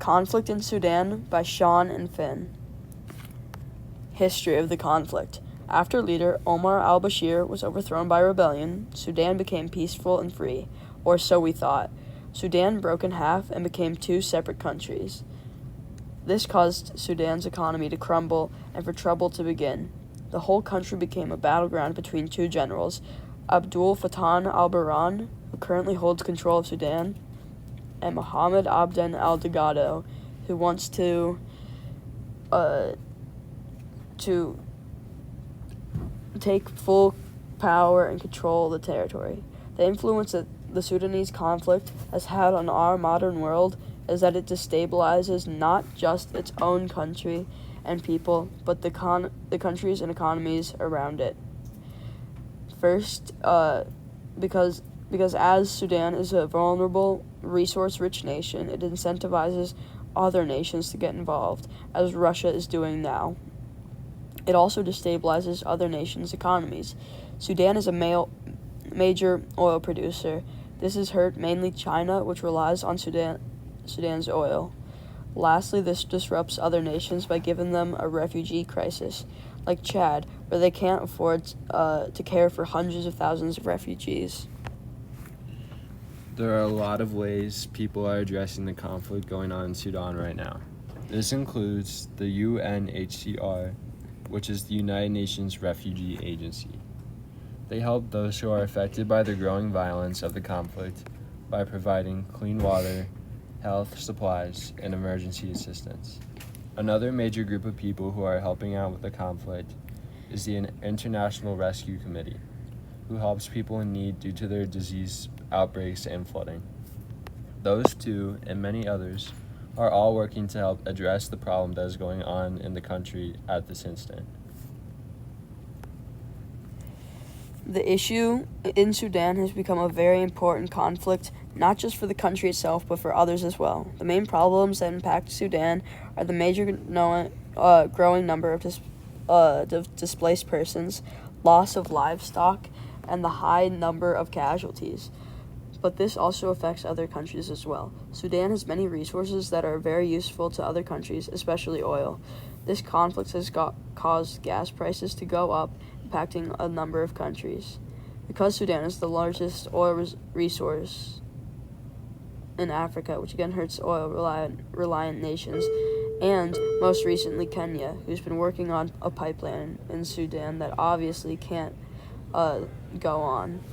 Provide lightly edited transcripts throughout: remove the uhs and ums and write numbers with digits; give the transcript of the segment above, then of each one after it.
Conflict in Sudan by Sean and Finn. History of the conflict. After leader Omar al-Bashir was overthrown by rebellion, Sudan became peaceful and free, or so we thought. Sudan broke in half and became two separate countries. This caused Sudan's economy to crumble and for trouble to begin. The whole country became a battleground between two generals, Abdul Fattah al-Burhan, who currently holds control of Sudan, and Mohammed Abdel al-Dagalo, who wants to take full power and control the territory. The influence that the Sudanese conflict has had on our modern world is that it destabilizes not just its own country and people, but the countries and economies around it. First, because as Sudan is a vulnerable, resource-rich nation, it incentivizes other nations to get involved, as Russia is doing now. It also destabilizes other nations' economies. Sudan is a major oil producer. This has hurt mainly China, which relies on Sudan's oil. Lastly, this disrupts other nations by giving them a refugee crisis, like Chad, where they can't afford to care for hundreds of thousands of refugees. There are a lot of ways people are addressing the conflict going on in Sudan right now. This includes the UNHCR, which is the United Nations Refugee Agency. They help those who are affected by the growing violence of the conflict by providing clean water, health supplies, and emergency assistance. Another major group of people who are helping out with the conflict is the International Rescue Committee, who helps people in need due to their disease outbreaks and flooding. Those two, and many others, are all working to help address the problem that is going on in the country at this instant. The issue in Sudan has become a very important conflict, not just for the country itself, but for others as well. The main problems that impact Sudan are the major growing number of displaced persons, loss of livestock, and the high number of casualties. But this also affects other countries as well. Sudan has many resources that are very useful to other countries, especially oil. This conflict has caused gas prices to go up, impacting a number of countries. Because Sudan is the largest oil resource in Africa, which again hurts oil-reliant nations, and most recently Kenya, who's been working on a pipeline in Sudan that obviously can't go on.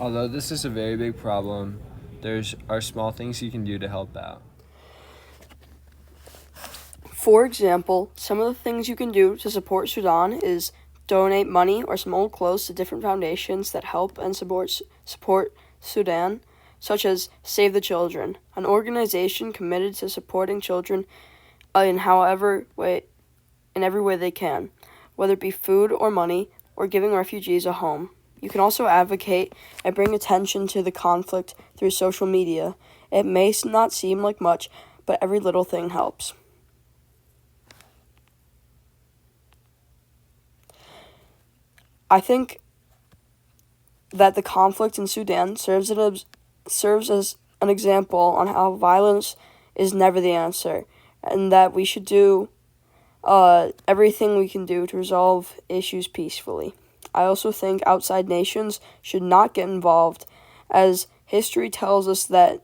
Although this is a very big problem, there are small things you can do to help out. For example, some of the things you can do to support Sudan is donate money or some old clothes to different foundations that help and support Sudan, such as Save the Children, an organization committed to supporting children in every way they can, whether it be food or money or giving refugees a home. You can also advocate and bring attention to the conflict through social media. It may not seem like much, but every little thing helps. I think that the conflict in Sudan serves as an example on how violence is never the answer, and that we should do everything we can do to resolve issues peacefully. I also think outside nations should not get involved, as history tells us that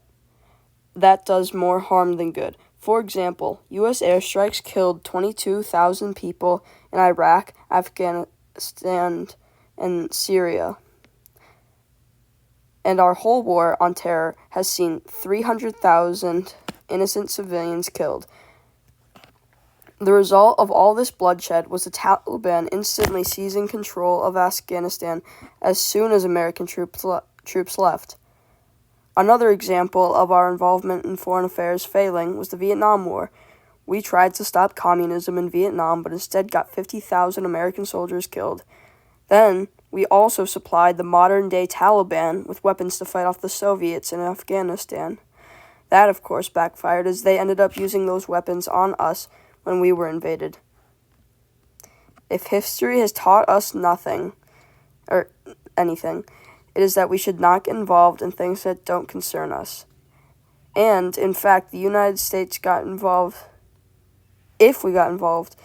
does more harm than good. For example, U.S. airstrikes killed 22,000 people in Iraq, Afghanistan, and Syria. And our whole war on terror has seen 300,000 innocent civilians killed. The result of all this bloodshed was the Taliban instantly seizing control of Afghanistan as soon as American troops left. Another example of our involvement in foreign affairs failing was the Vietnam War. We tried to stop communism in Vietnam, but instead got 50,000 American soldiers killed. Then, we also supplied the modern-day Taliban with weapons to fight off the Soviets in Afghanistan. That, of course, backfired, as they ended up using those weapons on us when we were invaded. If history has taught us nothing, or anything, it is that we should not get involved in things that don't concern us. And, in fact, the United States got involved. If we got involved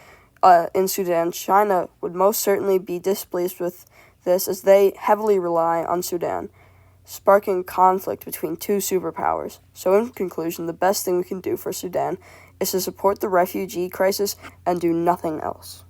in Sudan, China would most certainly be displeased with this, as they heavily rely on Sudan, sparking conflict between two superpowers. So, in conclusion, the best thing we can do for Sudan is to support the refugee crisis and do nothing else.